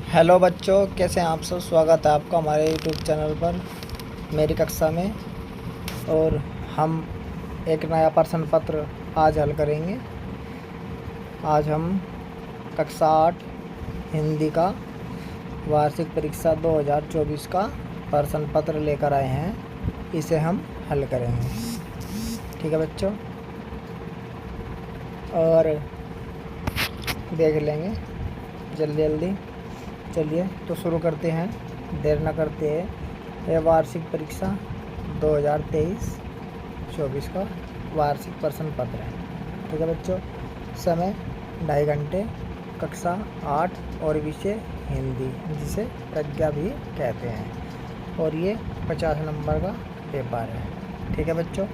Hello बच्चों, कैसे हैं आप सब। स्वागत है आपका हमारे यूट्यूब चैनल पर मेरी कक्षा में। और हम एक नया प्रश्न पत्र आज हल करेंगे। आज हम कक्षा 8 हिंदी का वार्षिक परीक्षा 2024 का प्रश्न पत्र लेकर आए हैं। इसे हम हल करेंगे, ठीक है बच्चों। और देख लेंगे जल्दी जल्दी। चलिए तो शुरू करते हैं, देर न करते हैं। यह वार्षिक परीक्षा 2023-24 का वार्षिक प्रश्न पत्र है, ठीक है बच्चों। समय 2.5 घंटे, कक्षा 8 और विषय हिंदी, जिसे प्रज्ञा भी कहते हैं। और ये 50 नंबर का पेपर है, ठीक है बच्चों।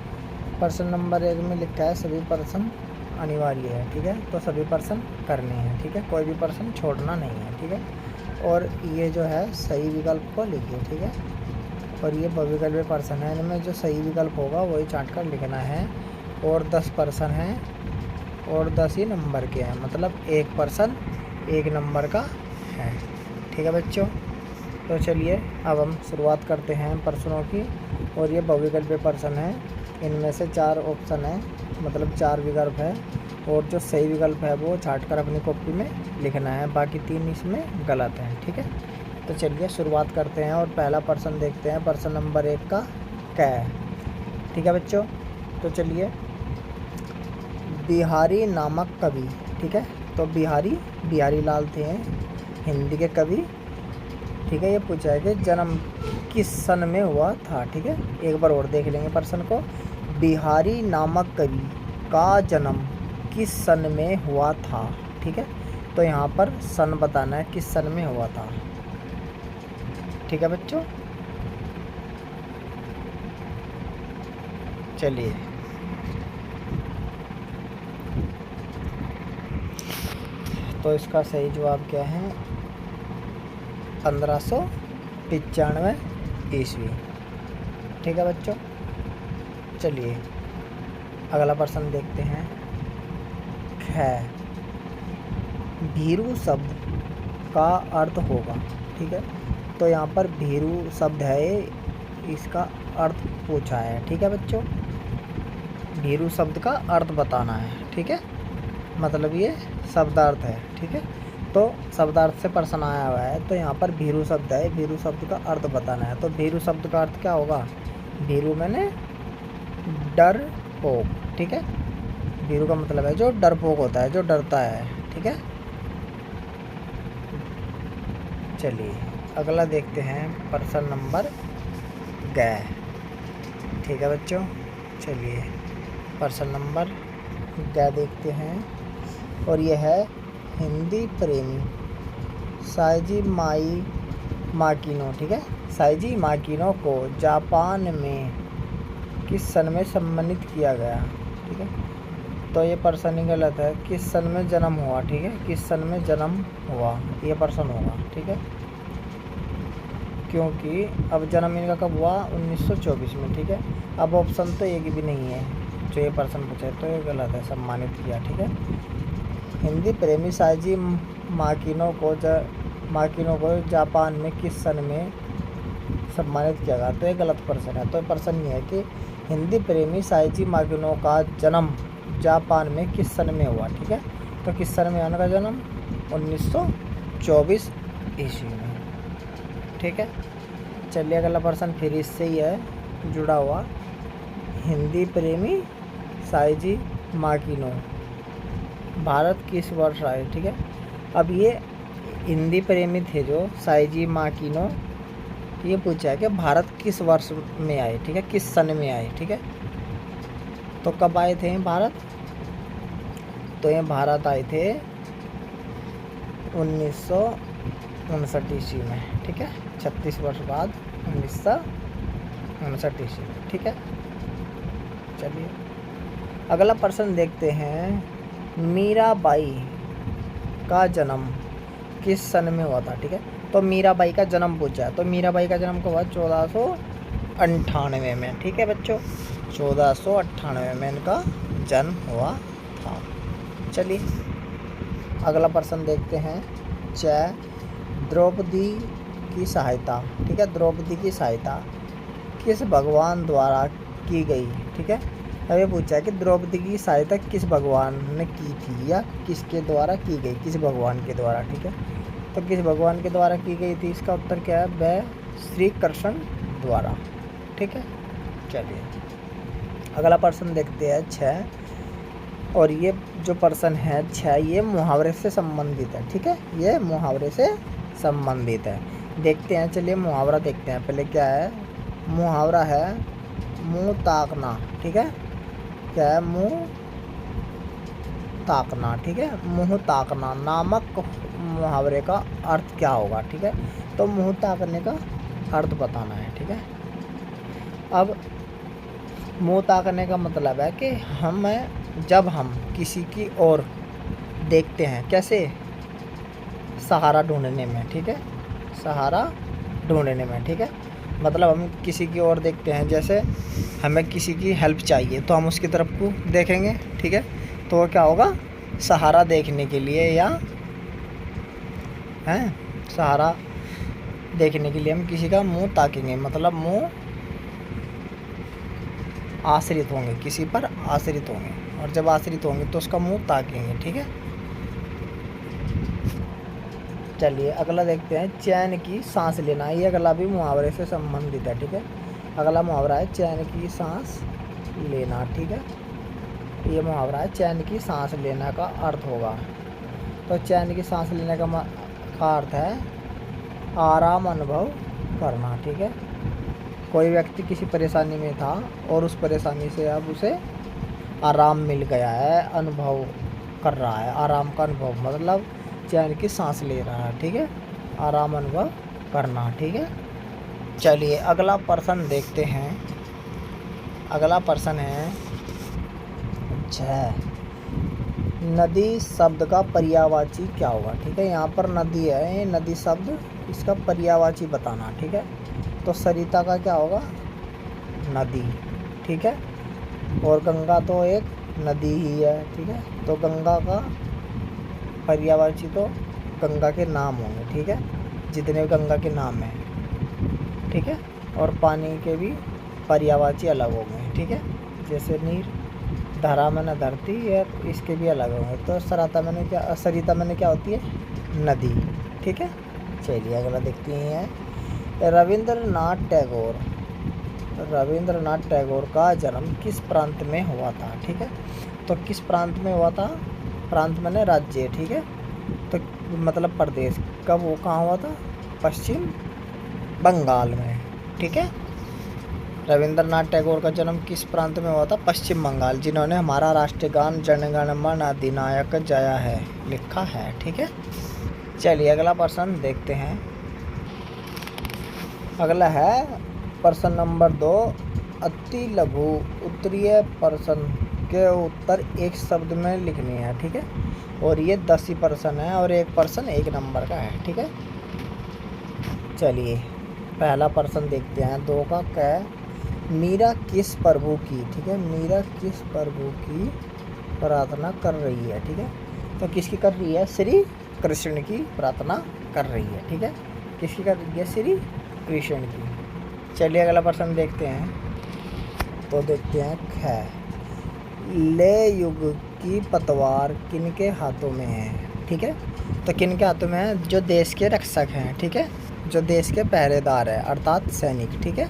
प्रश्न नंबर 1 में लिखा है सभी प्रश्न अनिवार्य है, ठीक है। तो सभी प्रश्न करने हैं, ठीक है। कोई भी प्रश्न छोड़ना नहीं है, ठीक है। और ये जो है सही विकल्प को लिखिए, ठीक है। और ये बहुविकल्पीय प्रश्न है, इनमें जो सही विकल्प होगा वही छांट कर लिखना है। और 10 प्रश्न हैं और 10 ही नंबर के हैं, मतलब एक प्रश्न 1 नंबर का है, ठीक है बच्चों। तो चलिए अब हम शुरुआत करते हैं प्रश्नों की। और ये बहुविकल्पीय प्रश्न है, इनमें से 4 ऑप्शन है, मतलब 4 विकल्प है। और जो सही विकल्प है वो छाट कर अपनी कॉपी में लिखना है, बाकी 3 इसमें गलत हैं, ठीक है। तो चलिए शुरुआत करते हैं और पहला प्रश्न देखते हैं। प्रश्न नंबर 1 का क्या है, ठीक है बच्चों। तो चलिए, बिहारी नामक कवि, ठीक है। तो बिहारी लाल थे हिंदी के कवि, ठीक है। ये पूछा है कि जन्म किस सन में हुआ था, ठीक है। एक बार और देख लेंगे प्रश्न को। बिहारी नामक कवि का जन्म किस सन में हुआ था, ठीक है। तो यहाँ पर सन बताना है, किस सन में हुआ था, ठीक है बच्चों। चलिए तो इसका सही जवाब क्या है, 1595 ईस्वी, ठीक है बच्चों। चलिए अगला प्रश्न देखते हैं। है भीरू शब्द का अर्थ होगा, ठीक है। तो यहाँ पर भीरू शब्द है, इसका अर्थ पूछा है, ठीक है बच्चों। भीरू शब्द का अर्थ बताना है, ठीक है। मतलब ये शब्दार्थ है, ठीक है। तो शब्दार्थ से प्रश्न आया हुआ है, तो यहाँ पर भीरू शब्द है, भीरू शब्द का अर्थ बताना है। तो भीरू शब्द का अर्थ क्या होगा, भीरू मैंने डरपोक, ठीक है। भीरू का मतलब है जो डरपोक होता है, जो डरता है, ठीक है। चलिए अगला देखते हैं, प्रश्न नंबर गए, ठीक है बच्चों। चलिए प्रश्न नंबर गए देखते हैं। और यह है हिंदी प्रेमी साइजी माकिनो, ठीक है। साइजी माकिनो को जापान में किस सन में सम्मानित किया गया, ठीक है। तो ये प्रश्न ही गलत है, किस सन में जन्म हुआ, ठीक है। किस सन में जन्म हुआ ये प्रश्न होगा, ठीक है। क्योंकि अब जन्म इनका कब हुआ, 1924 में, ठीक है। अब ऑप्शन तो एक भी नहीं है जो ये प्रश्न पूछे, तो ये गलत है, सम्मानित किया, ठीक है। हिंदी प्रेमी साइजी माकिनो को जापान में किस सन में सम्मानित किया गया, तो ये गलत प्रश्न है। तो प्रश्न ये है कि हिंदी प्रेमी साइजी माकिनो का जन्म जापान में किस सन में हुआ, ठीक है। तो किस सन में उनका जन्म, 1924 ईस्वी में, ठीक है। चलिए अगला प्रश्न फिर इससे ही है जुड़ा हुआ। हिंदी प्रेमी साइजी माकिनो भारत किस वर्ष आए, ठीक है। अब ये हिंदी प्रेमी थे जो साइजी माकिनो, ये पूछा है कि भारत किस वर्ष में आए, ठीक है, किस सन में आए, ठीक है। तो कब आए थे भारत, तो ये भारत आए थे 1959 ईस्वी में, ठीक है। 36 वर्ष बाद 1959 ईस्वी में, ठीक है। चलिए अगला प्रश्न देखते हैं। मीराबाई का जन्म किस सन में हुआ था, ठीक है। तो मीराबाई का जन्म पूछा है, तो मीराबाई का जन्म कब हुआ, 1498 में, ठीक है बच्चों। 1498 में इनका जन्म हुआ था। चलिए अगला प्रश्न देखते हैं। द्रौपदी की सहायता, ठीक है, द्रौपदी की सहायता किस भगवान द्वारा की गई, ठीक है। अब ये पूछा है कि द्रौपदी की सहायता किस भगवान ने की थी या किसके द्वारा की गई, किस भगवान के द्वारा, ठीक है। तो किस भगवान के द्वारा की गई थी, इसका उत्तर क्या है, वह श्री कृष्ण द्वारा, ठीक है। चलिए अगला प्रश्न देखते हैं 6, और ये जो प्रश्न है 6 ये मुहावरे से संबंधित है, ठीक है, ये मुहावरे से संबंधित है। देखते हैं, चलिए मुहावरा देखते हैं। पहले क्या है, मुहावरा है मुंह ताकना, ठीक है, क्या है, मुंह ताकना, ठीक है। मुंह ताकना नामक मुहावरे का अर्थ क्या होगा, ठीक है। तो मुंह ताकने का अर्थ बताना है, ठीक है। अब मुंह ताकने का मतलब है कि जब हम किसी की ओर देखते हैं, कैसे, सहारा ढूंढने में, ठीक है, सहारा ढूंढने में, ठीक है। मतलब हम किसी की ओर देखते हैं, जैसे हमें किसी की हेल्प चाहिए तो हम उसकी तरफ को देखेंगे, ठीक है। तो वो क्या होगा, सहारा देखने के लिए, या हैं सहारा देखने के लिए हम किसी का मुंह ताकेंगे, मतलब मुंह आश्रित होंगे, किसी पर आश्रित होंगे, और जब आश्रित होंगे तो उसका मुंह ताकेंगे, ठीक है। चलिए अगला देखते हैं, चैन की सांस लेना। ये अगला भी मुहावरे से संबंधित है, ठीक है। अगला मुहावरा है चैन की सांस लेना, ठीक है। ये मुहावरा है चैन की सांस लेना का अर्थ होगा। तो चैन की सांस लेने का अर्थ है आराम अनुभव करना, ठीक है। कोई व्यक्ति किसी परेशानी में था और उस परेशानी से अब उसे आराम मिल गया है, अनुभव कर रहा है, आराम का अनुभव मतलब चैन की सांस ले रहा है, ठीक है, आराम अनुभव करना, ठीक है। चलिए अगला प्रश्न देखते हैं। अगला प्रश्न है 6, नदी शब्द का पर्यायवाची क्या होगा, ठीक है। यहाँ पर नदी है, ये नदी शब्द, इसका पर्यायवाची बताना, ठीक है। तो सरिता का क्या होगा, नदी, ठीक है। और गंगा तो एक नदी ही है, ठीक है। तो गंगा का पर्यायवाची तो गंगा के नाम होंगे, ठीक है, जितने गंगा के नाम हैं, ठीक है। और पानी के भी पर्यायवाची अलग होंगे, ठीक है, जैसे नीर, धारा मैंने धरती, और इसके भी अलग होंगे। तो सरिता मैंने क्या होती है, नदी, ठीक है। चलिए अगला देखते हैं, रविंद्रनाथ टैगोर का जन्म किस प्रांत में हुआ था, ठीक है। तो किस प्रांत में हुआ था, प्रांत मैंने राज्य, ठीक है। तो मतलब प्रदेश, कब वो कहाँ हुआ था, पश्चिम बंगाल में, ठीक है। रविंद्रनाथ टैगोर का जन्म किस प्रांत में हुआ था, पश्चिम बंगाल, जिन्होंने हमारा राष्ट्रीय गान जन गण मन अधिनायक जय है लिखा है, ठीक है। चलिए अगला प्रश्न देखते हैं। अगला है प्रश्न नंबर 2, अति लघु उत्तरीय प्रश्न के उत्तर एक शब्द में लिखनी है, ठीक है। और ये 10 ही प्रश्न है और एक प्रश्न 1 नंबर का है, ठीक है। चलिए पहला प्रश्न देखते हैं 2 का, क्या है, मीरा किस प्रभु की, ठीक है, मीरा किस प्रभु की प्रार्थना कर रही है, ठीक है। तो किसकी कर रही है, श्री कृष्ण की प्रार्थना कर रही है, ठीक है। किसकी कर रही है, श्री कृष्ण की। चलिए अगला प्रश्न देखते हैं। तो देखते हैं, है ले युग की पतवार किनके हाथों में है, ठीक है। तो किनके हाथों में है, जो देश के रक्षक हैं, ठीक है, जो देश के पहरेदार है, अर्थात सैनिक, ठीक है।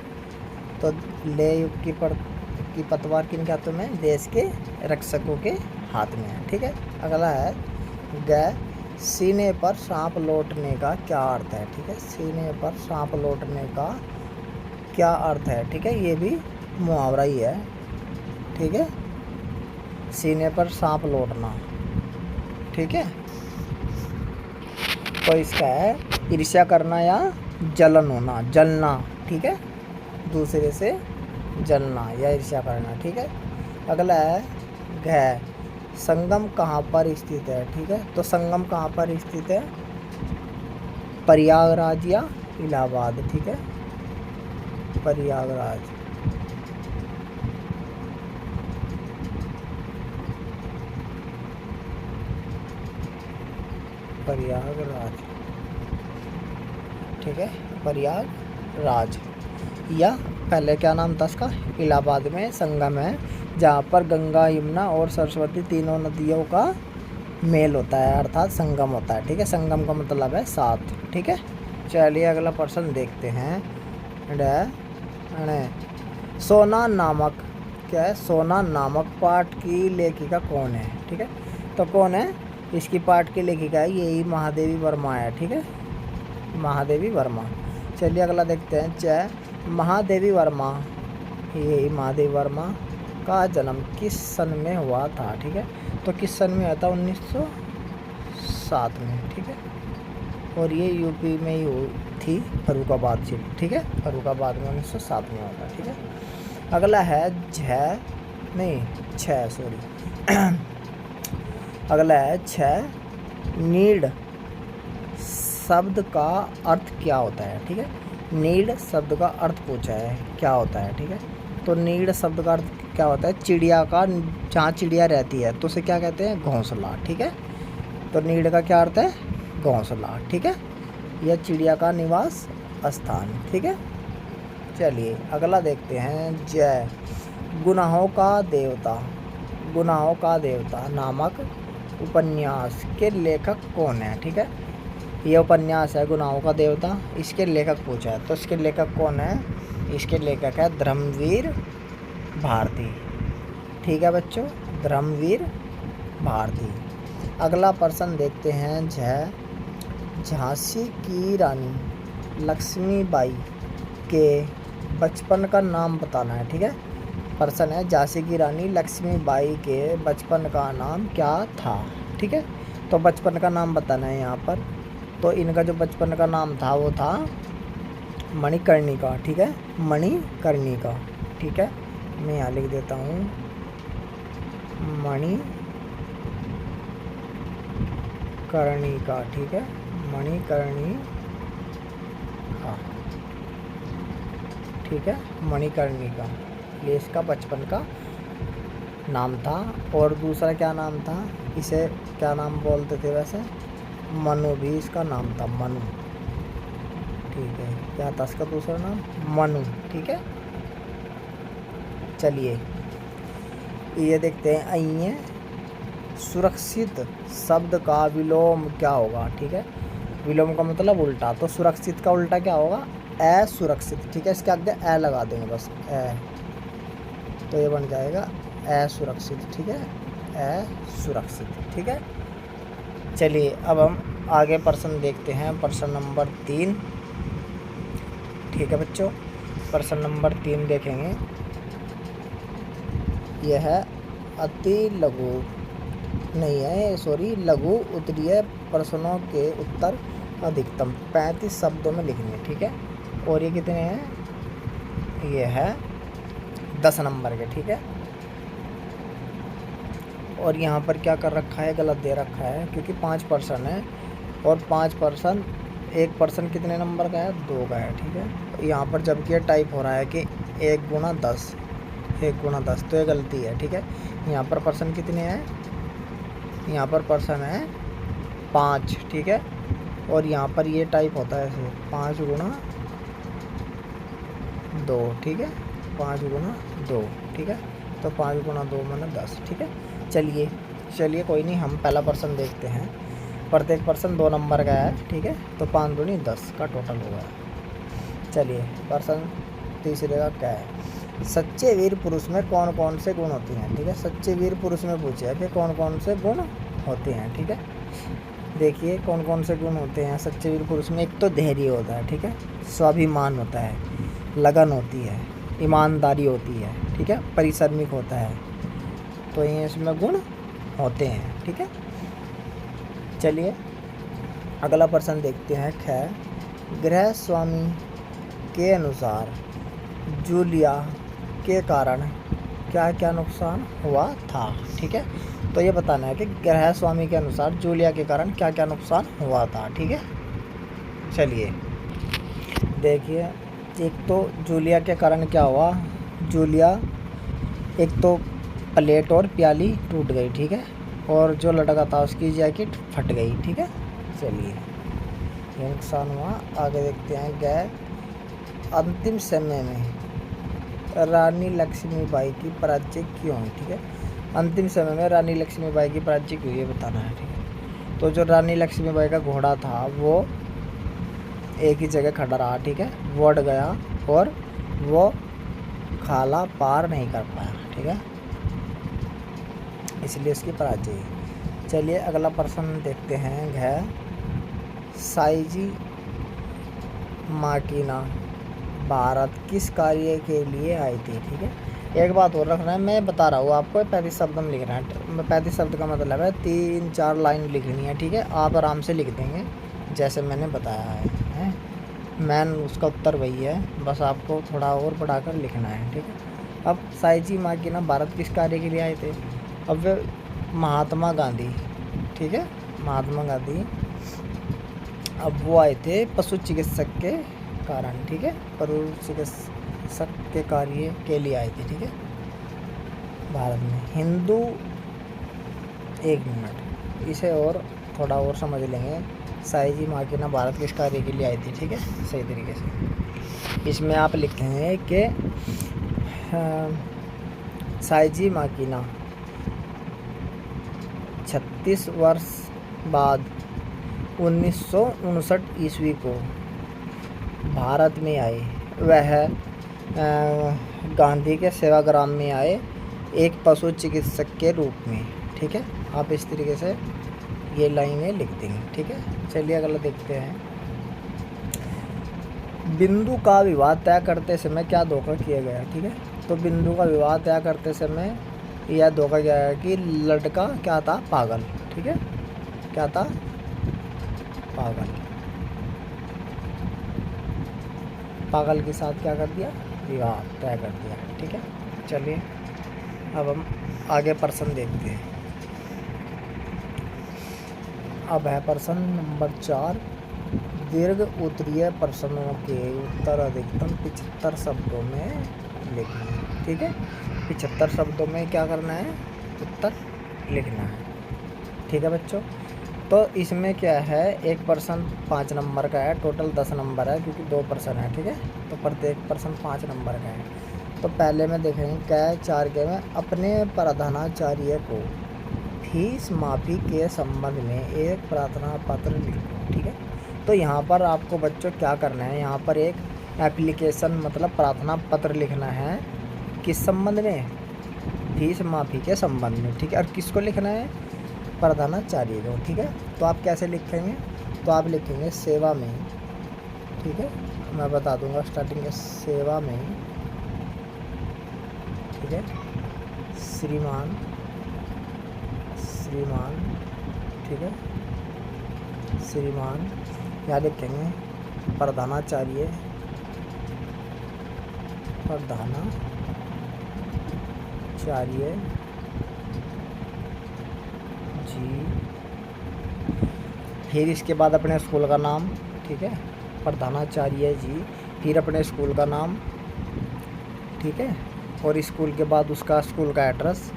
तो ले युग की पतवार किनके हाथों में है, देश के रक्षकों के हाथ में है, ठीक है। अगला है, सीने पर सांप लौटने का क्या अर्थ है, ठीक है। सीने पर सांप लौटने का क्या अर्थ है, ठीक है, ये भी मुहावरा ही है, ठीक है। सीने पर सांप लौटना, ठीक है। तो इसका है ईर्ष्या करना या जलन होना, जलना, ठीक है, दूसरे से जलना या ईर्ष्या करना, ठीक है। अगला है संगम कहाँ पर स्थित है, ठीक है। तो संगम कहाँ पर स्थित है, प्रयागराज या इलाहाबाद, ठीक है, प्रयागराज। ठीक है, प्रयागराज। या पहले क्या नाम था इसका, इलाहाबाद में संगम है जहाँ पर गंगा, यमुना और सरस्वती तीनों नदियों का मेल होता है, अर्थात संगम होता है। ठीक है, संगम का मतलब है साथ। ठीक है, चलिए अगला प्रश्न देखते हैं। सोना नामक, क्या है, सोना नामक पाठ की लेखिका कौन है? ठीक है, तो कौन है इसकी पाठ की लेखिका है? यही महादेवी वर्मा है। ठीक है, महादेवी वर्मा। चलिए अगला देखते हैं। जय महादेवी वर्मा, यही महादेवी वर्मा का जन्म किस सन में हुआ था? ठीक है, तो किस सन में हुआ था? 1907 में। ठीक है, और ये यूपी में ही हुई थी, फर्रुखाबाद से। ठीक है, फर्रुखाबाद में 1907 में हुआ था। ठीक है, अगला है अगला है नीड शब्द का अर्थ क्या होता है? ठीक है, नीड शब्द का अर्थ पूछा है, क्या होता है? ठीक है, तो नीड शब्द का अर्थ क्या होता है? चिड़िया का, जहाँ चिड़िया रहती है तो उसे क्या कहते हैं? घोंसला। ठीक है, तो नीड का क्या अर्थ है? घोंसला। ठीक है, यह चिड़िया का निवास स्थान। ठीक है, चलिए अगला देखते हैं। जय गुनाहों का देवता नामक उपन्यास के लेखक कौन है? ठीक है, यह उपन्यास है गुनाहों का देवता, इसके लेखक पूछा है, तो इसके लेखक कौन है? इसके लेखक है धर्मवीर भारती। ठीक है बच्चों, धर्मवीर भारती। अगला प्रश्न देखते हैं। झांसी की रानी लक्ष्मीबाई के बचपन का नाम बताना है। ठीक है, प्रश्न है झांसी की रानी लक्ष्मीबाई के बचपन का नाम क्या था? ठीक है, तो बचपन का नाम बताना है यहाँ पर। तो इनका जो बचपन का नाम था वो था मणिकर्णिका। ठीक है, मणिकर्णिका। ठीक है, मैं यहाँ लिख देता हूँ मणिकर्णिका। ठीक है, मणिकर्णिका। ठीक है, मणिकर्णिका ये इसका बचपन का नाम था। और दूसरा क्या नाम था? इसे क्या नाम बोलते थे वैसे? मनु भी इसका नाम था, मनु। ठीक है, क्या था इसका दूसरा नाम? मनु। ठीक है, चलिए ये देखते हैं। आइए, सुरक्षित शब्द का विलोम क्या होगा? ठीक है, विलोम का मतलब उल्टा, तो सुरक्षित का उल्टा क्या होगा? असुरक्षित। ठीक है, इसके आगे ए लगा देंगे बस, ए, तो ये बन जाएगा असुरक्षित। ठीक है, असुरक्षित। ठीक है, चलिए अब हम आगे प्रश्न देखते हैं। प्रश्न नंबर 3। ठीक है बच्चों, प्रश्न नंबर 3 देखेंगे। यह है अति लघु नहीं है, सॉरी, लघु उत्तरीय प्रश्नों के उत्तर अधिकतम 35 शब्दों में लिखने। ठीक है, और ये कितने हैं? ये है 10 नंबर के। ठीक है, और यहाँ पर क्या कर रखा है? गलत दे रखा है, क्योंकि 5 पर्सन है, और 5 पर्सन, एक पर्सन कितने नंबर का है? 2 का है। ठीक है, यहाँ पर जबकि टाइप हो रहा है कि 1 गुणा 10, तो ये गलती है। ठीक है, यहाँ पर पर्सन कितने हैं? यहाँ पर पर्सन है 5। ठीक है, और यहाँ पर ये टाइप होता है ऐसे 5 गुणा 2। ठीक है, 5 गुणा 2। ठीक है, तो 5 गुणा 2 माने 10। ठीक है, चलिए कोई नहीं, हम पहला पर्सन देखते हैं। प्रत्येक पर्सन 2 नंबर का है। ठीक है, तो 5 दूनी 10 का टोटल होगा। चलिए पर्सन तीसरे का क्या है? सच्चे वीर पुरुष में कौन कौन से गुण होते हैं? ठीक है, सच्चे वीर पुरुष में पूछे है कि कौन कौन से गुण होते हैं। ठीक है, देखिए कौन कौन से गुण होते हैं सच्चे वीर पुरुष में। एक तो धैर्य होता है। ठीक है, स्वाभिमान होता है, लगन होती है, ईमानदारी होती है। ठीक है, परिश्रमिक होता है, तो ये इसमें गुण होते हैं। ठीक है, चलिए अगला प्रश्न देखते हैं। गृह स्वामी के अनुसार जूलिया के कारण क्या क्या नुकसान हुआ था? ठीक है, तो ये बताना है कि गृह स्वामी के अनुसार जूलिया के कारण क्या क्या नुकसान हुआ था। ठीक है, चलिए देखिए, एक तो जूलिया के कारण क्या हुआ? जूलिया, एक तो प्लेट और प्याली टूट गई। ठीक है, और जो लड़का था उसकी जैकेट फट गई। ठीक है, चलिए ये नुकसान हुआ। आगे देखते हैं, गए अंतिम समय में रानी लक्ष्मीबाई की पराजय क्यों हुई। ठीक है, अंतिम समय में रानी लक्ष्मीबाई की पराजय क्यों, ये बताना है। ठीक है, तो जो रानी लक्ष्मीबाई का घोड़ा था वो एक ही जगह खड़ा रहा। ठीक है, वो अड़ गया और वो खाला पार नहीं कर पाया। ठीक है, इसलिए उसकी पराजय हुई। चलिए अगला प्रश्न देखते हैं, है साइजी माकीना भारत किस कार्य के लिए आई थी। ठीक है, एक बात और रखना है, मैं बता रहा हूँ आपको 35 शब्द में लिखना है। 35 शब्द का मतलब है 3-4 लाइन लिखनी है। ठीक है, आप आराम से लिख देंगे जैसे मैंने बताया है। मैन उसका उत्तर वही है, बस आपको थोड़ा और बढ़ाकर लिखना है। ठीक है, अब साइजी माकीना भारत किस कार्य के लिए आए थे। अब वे महात्मा गांधी, ठीक है, महात्मा गांधी अब वो आए थे पशु चिकित्सक के कारण। ठीक है, पशु चिकित्सक के कार्य के लिए आए थे। ठीक है, भारत में हिंदू, एक मिनट इसे और थोड़ा और समझ लेंगे। साइजी माकीना भारत किस कार्य के लिए आई थी। ठीक है, सही तरीके से इसमें आप लिखेंगे कि साइजी माकीना 36 वर्ष बाद 1959 ईस्वी को भारत में आए। वह गांधी के सेवाग्राम में आए एक पशु चिकित्सक के रूप में। ठीक है, आप इस तरीके से ये लाइनें लिख देंगे। ठीक है, चलिए अगला देखते हैं, बिंदु का विवाह तय करते समय क्या धोखा किया गया। ठीक है, तो बिंदु का विवाह तय करते समय यह धोखा किया गया कि लड़का क्या था, पागल। ठीक है, क्या था, पागल। पागल के साथ क्या कर दिया, विवाह तय कर दिया। ठीक है, चलिए अब हम आगे प्रश्न देखते हैं। अब है प्रश्न नंबर 4, दीर्घ उत्तरीय प्रश्नों के उत्तर अधिकतम 75 शब्दों में लिखना। ठीक है, 75 शब्दों में क्या करना है, उत्तर लिखना है। ठीक है बच्चों, तो इसमें क्या है, एक प्रश्न 5 नंबर का है, टोटल 10 नंबर है क्योंकि 2 प्रश्न है। ठीक है, तो प्रत्येक प्रश्न 5 नंबर का है। तो पहले में देखेंगे क्या है, 4 के में अपने प्रधानाचार्य को फीस माफ़ी के संबंध में एक प्रार्थना पत्र लिखो। ठीक है, तो यहाँ पर आपको बच्चों क्या करना है, यहाँ पर एक एप्लीकेशन मतलब प्रार्थना पत्र लिखना है। किस संबंध में, फीस माफ़ी के संबंध में। ठीक है, और किसको लिखना है, प्रधानाचार्य को। ठीक है, तो आप कैसे लिखेंगे, तो आप लिखेंगे सेवा में। ठीक है, मैं बता दूंगा स्टार्टिंग में, सेवा में। ठीक है, श्रीमान, ठीक है, श्रीमान, यहाँ लिखेंगे प्रधानाचार्य, जी। फिर इसके बाद अपने स्कूल का नाम। ठीक है, प्रधानाचार्य जी, फिर अपने स्कूल का नाम। ठीक है, और स्कूल के बाद उसका स्कूल का एड्रेस।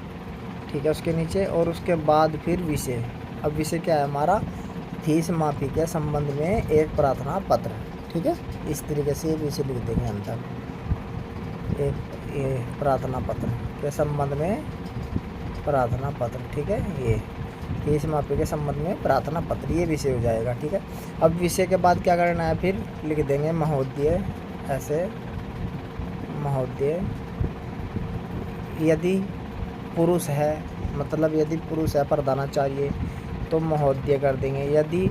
ठीक है, उसके नीचे, और उसके बाद फिर विषय। अब विषय क्या है हमारा, फीस माफ़ी के संबंध में एक प्रार्थना पत्र। ठीक है, इस तरीके से विषय लिख देंगे हम तक, एक प्रार्थना पत्र के संबंध में प्रार्थना पत्र। ठीक है, ये फीस माफ़ी के संबंध में प्रार्थना पत्र, ये विषय हो जाएगा। ठीक है, अब विषय के बाद क्या करना है, फिर लिख देंगे महोदय, ऐसे महोदय। यदि पुरुष है, मतलब यदि पुरुष है प्रधानाचार्य तो महोदय कर देंगे, यदि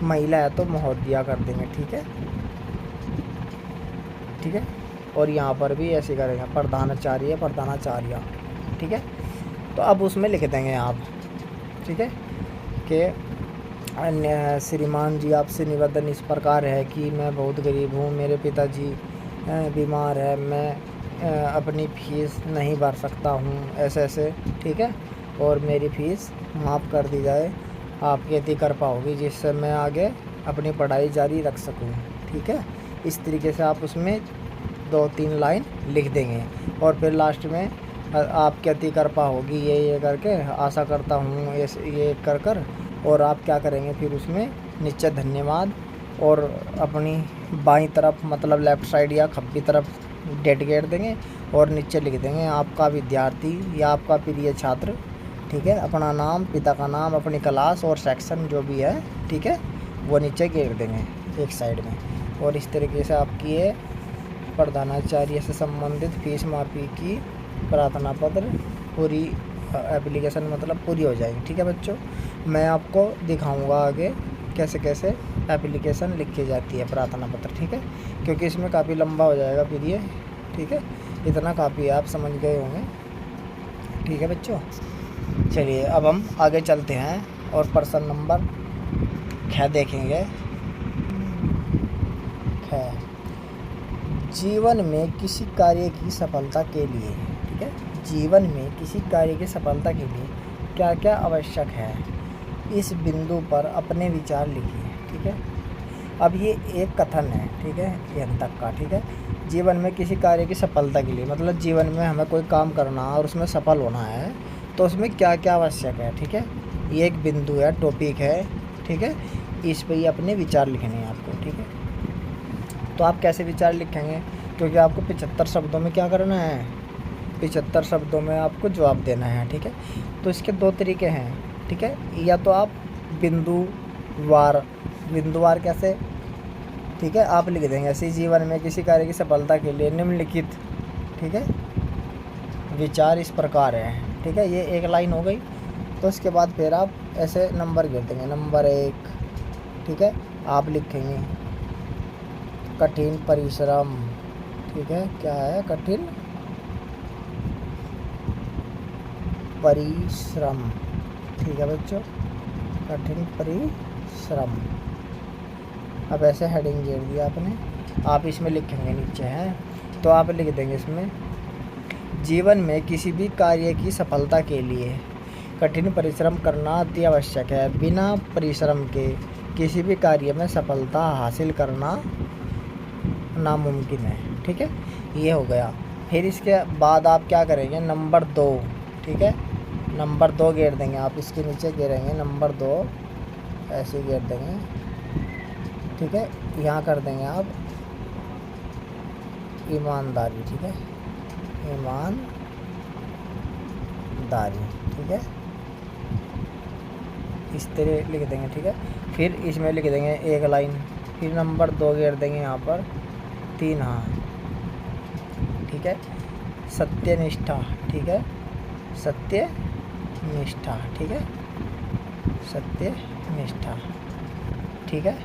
महिला है तो महोदया कर देंगे। ठीक है, ठीक है, और यहाँ पर भी ऐसे करेंगे प्रधानाचार्य, प्रधानाचार्या। ठीक है, तो अब उसमें लिख देंगे आप। ठीक है, कि अन्य श्रीमान जी, आपसे निवेदन इस प्रकार है कि मैं बहुत गरीब हूँ, मेरे पिताजी बीमार है, मैं अपनी फ़ीस नहीं भर सकता हूँ, ऐसे ऐसे। ठीक है, और मेरी फ़ीस माफ़ कर दी जाए, आप यदि कर पाओगी, जिससे मैं आगे अपनी पढ़ाई जारी रख सकूँ। ठीक है, इस तरीके से आप उसमें 2-3 लाइन लिख देंगे, और फिर लास्ट में आप क्या कर पाओगी, ये करके आशा करता हूँ, ये कर, और आप क्या करेंगे, फिर उसमें नीचे धन्यवाद, और अपनी बाईं तरफ मतलब लेफ़्ट साइड या खब्बी तरफ डेडिकेट देंगे, और नीचे लिख देंगे आपका विद्यार्थी या आपका प्रिय छात्र, ठीक है, अपना नाम, पिता का नाम, अपनी क्लास और सेक्शन जो भी है, ठीक है, वो नीचे घेर देंगे एक साइड में। और इस तरीके से आपकी ये प्रधानाचार्य से संबंधित फीस माफ़ी की प्रार्थना पत्र पूरी एप्लीकेशन मतलब पूरी हो जाएगी। ठीक है बच्चों, मैं आपको दिखाऊंगा आगे कैसे कैसे एप्लीकेशन लिखी जाती है प्रार्थना पत्र, ठीक है, क्योंकि इसमें काफ़ी लंबा हो जाएगा फिर ये, ठीक है, इतना काफ़ी आप समझ गए होंगे। ठीक है बच्चों, चलिए अब हम आगे चलते हैं और प्रश्न नंबर 6 देखेंगे। जीवन में किसी कार्य की सफलता के लिए, ठीक है, जीवन में किसी कार्य की सफलता के लिए क्या क्या आवश्यक है, इस बिंदु पर अपने विचार लिखिए। ठीक है, अब ये एक कथन है, ठीक है, यहाँ तक का, ठीक है। जीवन में किसी कार्य की सफलता के लिए मतलब जीवन में हमें कोई काम करना और उसमें सफल होना है तो उसमें क्या क्या आवश्यक है, ठीक है, ये एक बिंदु है, टॉपिक है, ठीक है, इस पे ही अपने विचार लिखने हैं आपको। ठीक है, तो आप कैसे विचार लिखेंगे, क्योंकि आपको 75 शब्दों में क्या करना है, 75 शब्दों में आपको जवाब देना है। ठीक है, तो इसके 2 तरीके हैं, ठीक है, या तो आप बिंदुवार कैसे, ठीक है, आप लिख देंगे ऐसे, जीवन में किसी कार्य की सफलता के लिए निम्नलिखित, ठीक है, विचार इस प्रकार है। ठीक है, ये एक लाइन हो गई। तो इसके बाद फिर आप ऐसे नंबर गिर देंगे, नंबर 1, ठीक है, आप लिखेंगे कठिन परिश्रम, ठीक है, क्या है, कठिन परिश्रम, ठीक है बच्चों, कठिन परिश्रम। अब ऐसे हेडिंग घेर दिया आपने, आप इसमें लिखेंगे नीचे हैं, तो आप लिख देंगे इसमें जीवन में किसी भी कार्य की सफलता के लिए कठिन परिश्रम करना अति आवश्यक है, बिना परिश्रम के किसी भी कार्य में सफलता हासिल करना नामुमकिन है। ठीक है, ये हो गया। फिर इसके बाद आप क्या करेंगे, नंबर 2, ठीक है, नंबर 2 घेर देंगे आप, इसके नीचे घेरेंगे नंबर 2, ऐसे घेर देंगे। ठीक है, यहाँ कर देंगे आप ईमानदारी, ठीक है, ईमानदारी, ठीक है, इस तरह लिख देंगे। ठीक है, फिर इसमें लिख देंगे एक लाइन, फिर नंबर 2 घेर देंगे यहाँ पर 3, हाँ, ठीक है, सत्यनिष्ठा, ठीक है, सत्यनिष्ठा, ठीक है, सत्यनिष्ठा, ठीक है।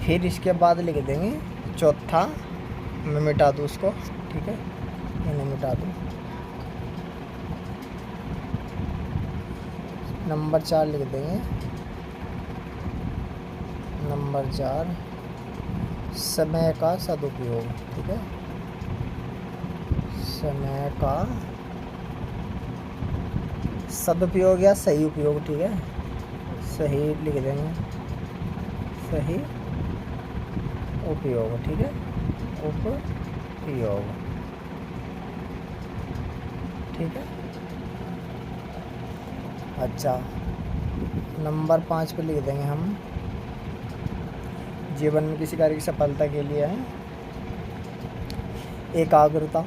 फिर इसके बाद लिख देंगे चौथा, मैं मिटा दूँ उसको, ठीक है, इन्हें मिटा दूँ, नंबर 4 लिख देंगे, नंबर 4 समय का सदुपयोग, ठीक है, समय का सदुपयोग या सही उपयोग, ठीक है, सही लिख देंगे, सही उपयोग, ठीक है, उपयोग, ठीक है। अच्छा, नंबर 5 पे लिख देंगे हम जीवन में किसी कार्य की सफलता के लिए है एकाग्रता,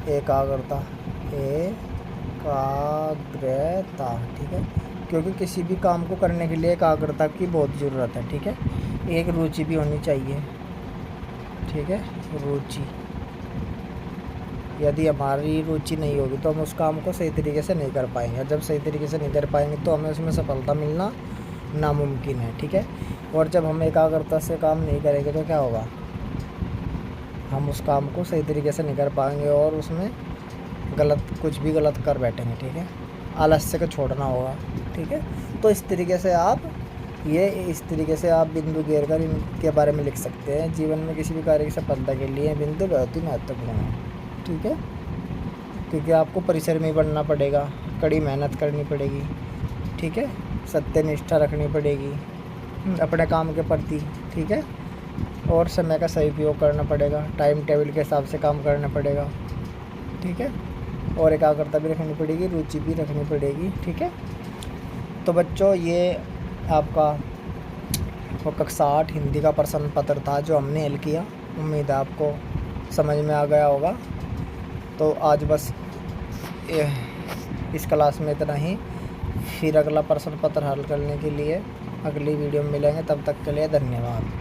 एकाग्रता, एकाग्रता, ठीक है, क्योंकि किसी भी काम को करने के लिए एकाग्रता की बहुत ज़रूरत है। ठीक है, एक रुचि भी होनी चाहिए, ठीक है, रुचि, यदि हमारी रुचि नहीं होगी तो हम उस काम को सही तरीके से नहीं कर पाएंगे, जब सही तरीके से नहीं कर पाएंगे तो हमें उसमें सफलता मिलना नामुमकिन है। ठीक है, और जब हम एकाग्रता से काम नहीं करेंगे तो क्या होगा, हम उस काम को सही तरीके से नहीं कर पाएंगे और उसमें कुछ भी गलत कर बैठेंगे। ठीक है, आलस्य को छोड़ना होगा। ठीक है, तो इस तरीके से आप बिंदु घेर कर इनके बारे में लिख सकते हैं। जीवन में किसी भी कार्य की सफलता के लिए बिंदु बहुत ही महत्वपूर्ण है। ठीक है, क्योंकि आपको परिश्रमी बनना पड़ेगा, कड़ी मेहनत करनी पड़ेगी, ठीक है, सत्यनिष्ठा रखनी पड़ेगी अपने काम के प्रति, ठीक है, और समय का सही उपयोग करना पड़ेगा, टाइम टेबल के हिसाब से काम करना पड़ेगा, ठीक है, और एकाग्रता भी रखनी पड़ेगी, रुचि भी रखनी पड़ेगी। ठीक है, तो बच्चों ये आपका वो कक्षा 8 हिंदी का प्रश्न पत्र था जो हमने हल किया। उम्मीद है आपको समझ में आ गया होगा। तो आज बस इस क्लास में इतना ही। फिर अगला प्रश्न पत्र हल करने के लिए अगली वीडियो में मिलेंगे। तब तक के लिए धन्यवाद।